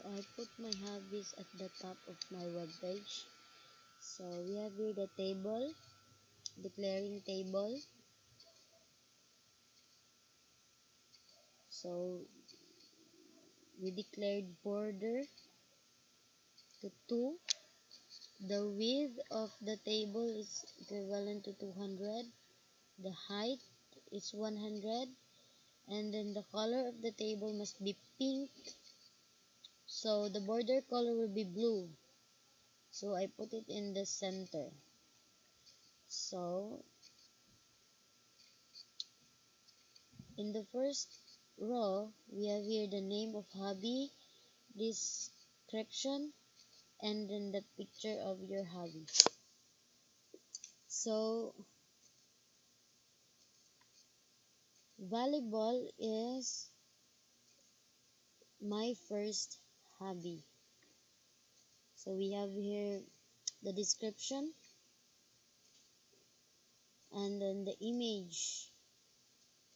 I put my hobbies at the top of my webpage. So we have here the table, declaring table. So we declared border to 2. The width of the table is equivalent to 200. The height is 100. And then the color of the table must be pink. So the border color will be blue. So I put it in the center. So in the first row, we have here the name of hobby, description, and then the picture of your hobby. So volleyball is my first hobby. So we have here the description and then the image,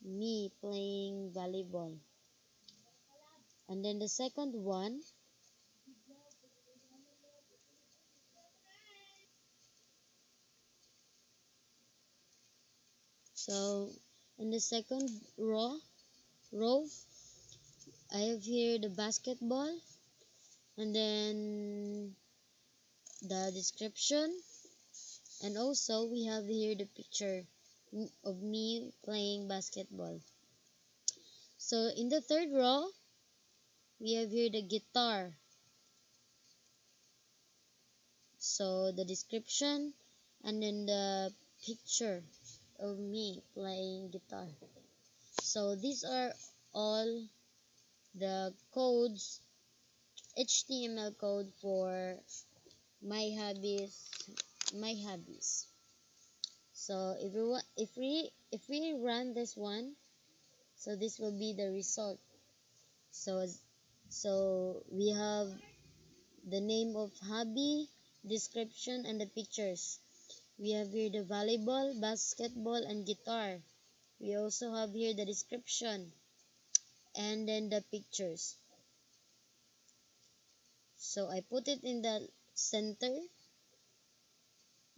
me playing volleyball. And then the second one, so in the second row, I have here the basketball and then the description, and also we have here the picture of me playing basketball. So in the third row, we have here the guitar. So the description and then the picture of me playing guitar. So these are all the codes, HTML code for my hobbies. So if we run this one, so this will be the result. So we have the name of hobby, description, and the pictures. We have here the volleyball, basketball, and guitar. We also have here the description and then the pictures. So I put it in the center,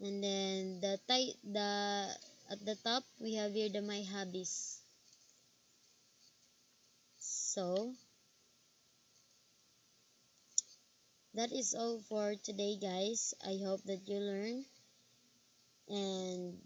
and then at the top we have here the my hobbies. So that is all for today, guys. I hope that you learn, and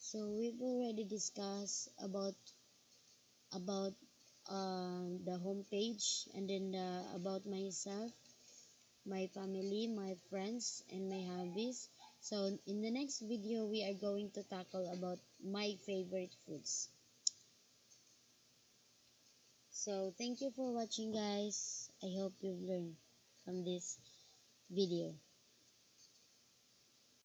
so we've already discussed about the homepage, and then about myself, my family, my friends, and my hobbies. So in the next video, we are going to tackle about my favorite foods. So So thank you for watching, guys. I hope you've learned from this video.